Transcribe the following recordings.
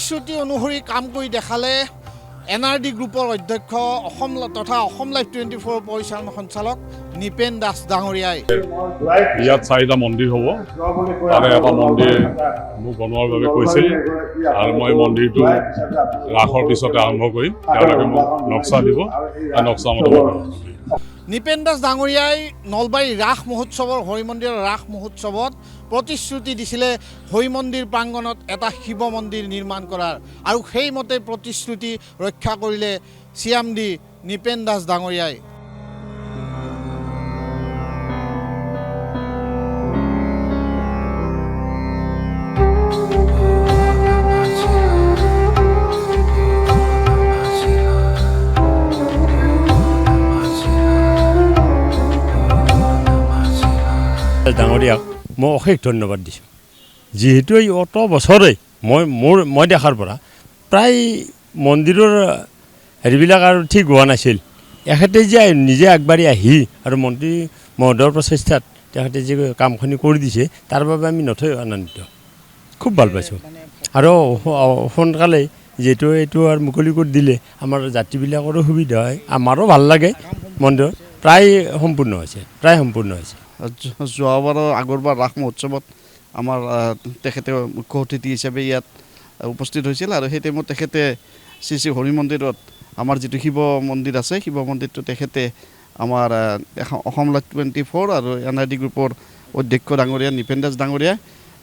প্ৰতিশ্ৰুতি অনুসৰি কাম কৰি দেখালে NRD গ্ৰুপৰ অধ্যক্ষ অসম তথা অসম লাইভ 24 পৰিচালনা সঞ্চালক নিপেন দাস ডাঙৰীয়াই। ইয়াত 4টা মন্দিৰ হ'ব, তাৰে এটা মন্দিৰ মোক বনোৱাৰ বাবে কৈছিল আৰু মই মন্দিৰটো ৰাসৰ পিছতে আৰম্ভ কৰিম। তেওঁলোকে মোক নক্সা দিব, নক্সা মতে নিপেন দাস ডাঙৰীয়াই নলবাৰী ৰাস মহোৎসৱৰ হৰি মন্দিৰৰ ৰাস মহোৎসৱত প্ৰতিশ্ৰুতি দিছিলে হৰি মন্দিৰ প্ৰাংগণত এটা শিৱ মন্দিৰ নিৰ্মাণ কৰাৰ, আৰু সেইমতে প্ৰতিশ্ৰুতি ৰক্ষা কৰিলে CMD নিপেন দাস ডাঙৰীয়াই। ডাঙৰীয়াক মই অশেষ ধন্যবাদ দিছোঁ, যিহেতু এই অত বছৰে মই দেখাৰ পৰা প্ৰায় মন্দিৰৰ হেৰিবিলাক আৰু ঠিক হোৱা নাছিল। এখেতে যে নিজে আগবাঢ়ি আহি আৰু মন্ত্ৰী মহোদয়ৰ প্ৰচেষ্টাত তেখেতে যে কামখিনি কৰি দিছে তাৰ বাবে আমি নথৈ আনন্দিত, খুব ভাল পাইছোঁ। আৰু সোনকালে যিহেতু এইটো আৰু মুকলি কৰি দিলে আমাৰ যাত্ৰীবিলাকৰো সুবিধা হয়, আমাৰো ভাল লাগে। মন্দিৰ প্ৰায় সম্পূৰ্ণ হৈছে। যোৱাবাৰৰ আগৰবাৰ ৰাস মহোৎসৱত আমাৰ তেখেতে মুখ্য অতিথি হিচাপে ইয়াত উপস্থিত হৈছিল, আৰু সেই টাইমত তেখেতে শ্ৰী হৰি মন্দিৰত আমাৰ যিটো শিৱ মন্দিৰ আছে, শিৱ মন্দিৰটো তেখেতে আমাৰ অসম লাইভ 24 আৰু NRD গ্ৰুপৰ অধ্যক্ষ ডাঙৰীয়া নিপেন দাস ডাঙৰীয়াই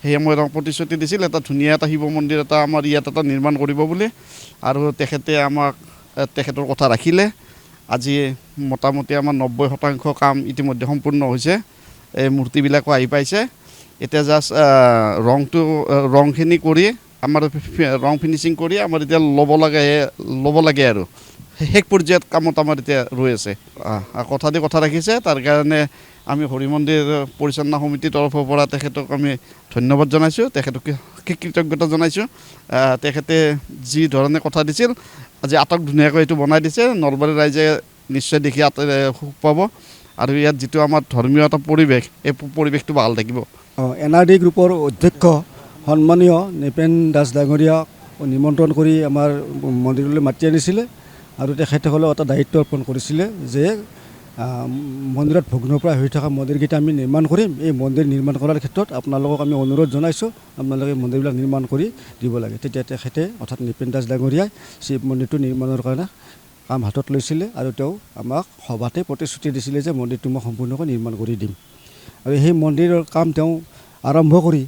সেই সময়ত প্ৰতিশ্ৰুতি দিছিল এটা ধুনীয়া এটা শিৱ মন্দিৰ এটা আমাৰ ইয়াত এটা নিৰ্মাণ কৰিব বুলি, আৰু তেখেতে আমাক তেখেতৰ কথা ৰাখিলে। আজি মোটামুটি আমাৰ 90% কাম ইতিমধ্যে সম্পূৰ্ণ হৈছে। এই মূৰ্তিবিলাকো আহি পাইছে, এতিয়া জাষ্ট ৰংখিনি কৰি আমাৰ ৰং ফিনিচিং কৰি আমাৰ এতিয়া ল'ব লাগে আৰু শেষ পৰ্যায়ত কামত আমাৰ এতিয়া ৰৈ আছে। কথা ৰাখিছে, তাৰ কাৰণে আমি হৰি মন্দিৰ পৰিচালনা সমিতিৰ তৰফৰ পৰা তেখেতক আমি ধন্যবাদ জনাইছোঁ, তেখেতক কৃতজ্ঞতা জনাইছোঁ। তেখেতে যি ধৰণে কথা দিছিল আজি আটক ধুনীয়াকৈ এইটো বনাই দিছে, নলবাৰীৰ ৰাইজে নিশ্চয় দেখি সুখ পাব, আৰু ইয়াত যিটো আমাৰ ধৰ্মীয় এটা পৰিৱেশ, এই পৰিৱেশটো ভাল থাকিব। NRD গ্ৰুপৰ অধ্যক্ষ সন্মানীয় নিপেন দাস ডাঙৰীয়াক নিমন্ত্ৰণ কৰি আমাৰ মন্দিৰলৈ মাতি আনিছিলে, আৰু তেখেতসকলেও এটা দায়িত্ব অৰ্পণ কৰিছিলে যে মন্দিৰত ভগ্নপ্ৰায় হৈ থকা মন্দিৰকেইটা আমি নিৰ্মাণ কৰিম। এই মন্দিৰ নিৰ্মাণ কৰাৰ ক্ষেত্ৰত আপোনালোকক আমি অনুৰোধ জনাইছোঁ, আপোনালোকে মন্দিৰবিলাক নিৰ্মাণ কৰি দিব লাগে। তেতিয়া তেখেতে অৰ্থাৎ নিপেন দাস ডাঙৰীয়াই শিৱ মন্দিৰটো নিৰ্মাণৰ কাৰণে কাম হাতত লৈছিলে, আৰু তেওঁ আমাক সভাতে প্ৰতিশ্ৰুতি দিছিলে যে মন্দিৰটো মই সম্পূৰ্ণকৈ নিৰ্মাণ কৰি দিম। আৰু সেই মন্দিৰৰ কাম তেওঁ আৰম্ভ কৰি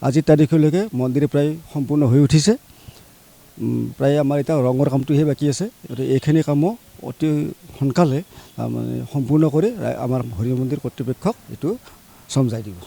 আজিৰ তাৰিখলৈকে মন্দিৰ প্ৰায় সম্পূৰ্ণ হৈ উঠিছে। প্ৰায় আমাৰ এতিয়া ৰঙৰ কামটোহে বাকী আছে, গতিকে এইখিনি কামো অতি সোনকালে সম্পূৰ্ণ কৰি আমাৰ হৰি মন্দিৰ কৰ্তৃপক্ষক এইটো চমজাই দিব।